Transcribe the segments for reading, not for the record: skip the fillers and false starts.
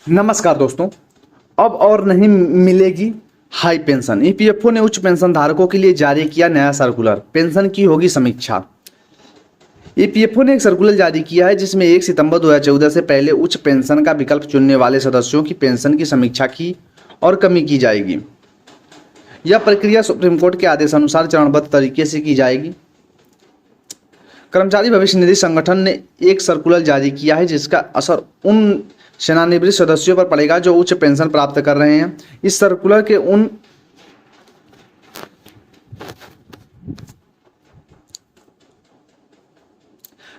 नमस्कार दोस्तों। अब और नहीं मिलेगी हाई पेंशन। ईपीएफओ ने उच्च पेंशन धारकों के लिए जारी किया नया सर्कुलर, पेंशन की होगी समीक्षा। ईपीएफओ ने एक सर्कुलर जारी किया है जिसमें 1 सितंबर 2014 से पहले उच्च पेंशन का विकल्प चुनने वाले सदस्यों की पेंशन की समीक्षा की और कमी की जाएगी। यह प्रक्रिया सुप्रीम कोर्ट के आदेशानुसार चरणबद्ध तरीके से की जाएगी। कर्मचारी भविष्य निधि संगठन ने एक सर्कुलर जारी किया है जिसका असर उन सेवानिवृत्त सदस्यों पर पड़ेगा जो उच्च पेंशन प्राप्त कर रहे हैं। इस सर्कुलर के उन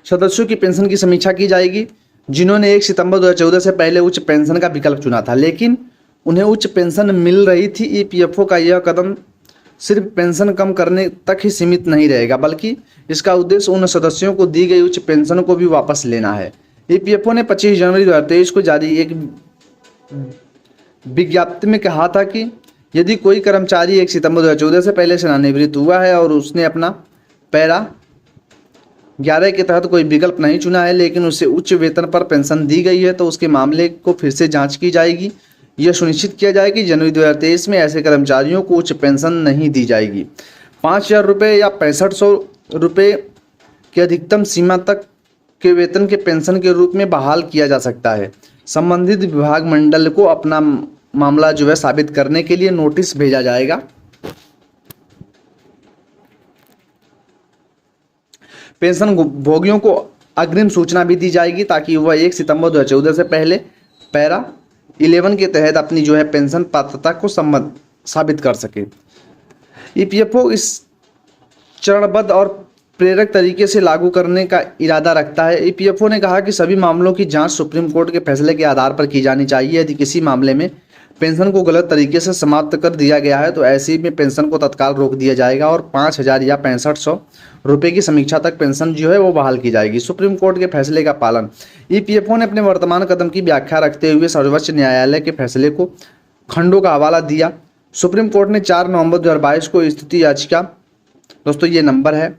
सदस्यों की पेंशन की समीक्षा की जाएगी जिन्होंने 1 सितंबर 2014 से पहले उच्च पेंशन का विकल्प चुना था लेकिन उन्हें उच्च पेंशन मिल रही थी। ईपीएफओ का यह कदम सिर्फ पेंशन कम करने तक ही सीमित नहीं रहेगा बल्कि इसका उद्देश्य उन सदस्यों को दी गई उच्च पेंशन को भी वापस लेना है। ईपीएफओ ने 25 जनवरी 2023 को जारी एक विज्ञप्ति में कहा था कि यदि कोई कर्मचारी 1 सितंबर 2014 से पहले सेवानिवृत्त हुआ है और उसने अपना पैरा 11 के तहत कोई विकल्प नहीं चुना है लेकिन उसे उच्च वेतन पर पेंशन दी गई है तो उसके मामले को फिर से जांच की जाएगी। यह सुनिश्चित किया जाए कि जनवरी 2023 में ऐसे कर्मचारियों को उच्च पेंशन नहीं दी जाएगी। 5,000 रुपये या 6500 रुपये की अधिकतम सीमा तक के वेतन के पेंशन के रूप में बहाल किया जा सकता है। संबंधित विभाग मंडल को अपना मामला साबित करने के लिए नोटिस भेजा जाएगा। पेंशन भोगियों को अग्रिम सूचना भी दी जाएगी ताकि वह 1 सितंबर 2014 से पहले पैरा 11 के तहत अपनी पेंशन पात्रता को साबित कर सके। ईपीएफओ इस चरणबद्ध और प्रेरक तरीके से लागू करने का इरादा रखता है। ईपीएफओ ने कहा कि सभी मामलों की जांच सुप्रीम कोर्ट के फैसले के आधार पर की जानी चाहिए। यदि किसी मामले में पेंशन को गलत तरीके से समाप्त कर दिया गया है तो ऐसे में पेंशन को तत्काल रोक दिया जाएगा और 5,000 या 6500 रुपये की समीक्षा तक पेंशन वो बहाल की जाएगी। सुप्रीम कोर्ट के फैसले का पालन। ईपीएफओ ने अपने वर्तमान कदम की व्याख्या रखते हुए सर्वोच्च न्यायालय के फैसले को खंडों का हवाला दिया। सुप्रीम कोर्ट ने 4 नवंबर 2022 को स्थिति याचिका दोस्तों ये नंबर है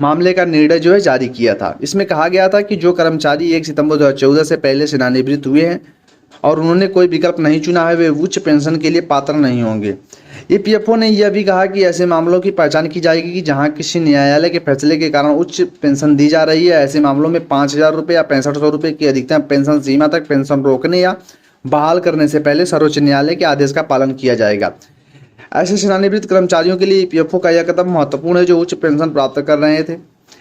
मामले का निर्णय जारी किया था। इसमें कहा गया था कि जो कर्मचारी 1 सितंबर 2014 से पहले सेवानिवृत्त हुए हैं और उन्होंने कोई विकल्प नहीं चुना है वे उच्च पेंशन के लिए पात्र नहीं होंगे। ईपीएफओ ने यह भी कहा कि ऐसे मामलों की पहचान की जाएगी कि जहां किसी न्यायालय के फैसले के कारण उच्च पेंशन दी जा रही है। ऐसे मामलों में 5,000 रुपये या 6500 रुपये की अधिकतम पेंशन सीमा तक पेंशन रोकने या बहाल करने से पहले सर्वोच्च न्यायालय के आदेश का पालन किया जाएगा। ऐसे सेवानिवृत्त कर्मचारियों के लिए ईपीएफओ का यह कदम महत्वपूर्ण है जो उच्च पेंशन प्राप्त कर रहे थे।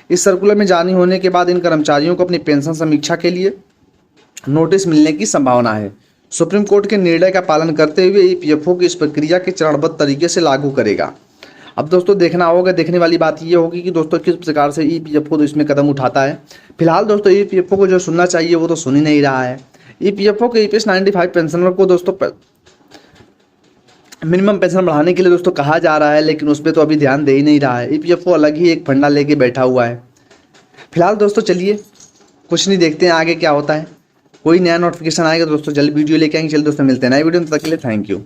इस सर्कुलर में जारी होने के बाद इन कर्मचारियों को अपनी पेंशन समीक्षा के लिए नोटिस मिलने की संभावना है। सुप्रीम कोर्ट के निर्णय का पालन करते हुए ईपीएफओ की इस प्रक्रिया के चरणबद्ध तरीके से लागू करेगा। अब दोस्तों देखने वाली बात ये होगी कि दोस्तों किस प्रकार से ईपीएफओ तो इसमें कदम उठाता है। फिलहाल दोस्तों ईपीएफओ को जो सुनना चाहिए वो तो सुन ही नहीं रहा है। ईपीएफओ के ईपीएस 95 पेंशनर को दोस्तों मिनिमम पेंशन बढ़ाने के लिए दोस्तों कहा जा रहा है लेकिन उस पर तो अभी ध्यान दे ही नहीं रहा है। ईपीएफओ अलग ही एक फंडा लेके बैठा हुआ है। फिलहाल दोस्तों चलिए कुछ नहीं, देखते हैं आगे क्या होता है। कोई नया नोटिफिकेशन आएगा दोस्तों जल्द वीडियो लेके आएंगे। चलिए दोस्तों मिलते हैं नए वीडियो में, तब तक के लिए थैंक यू।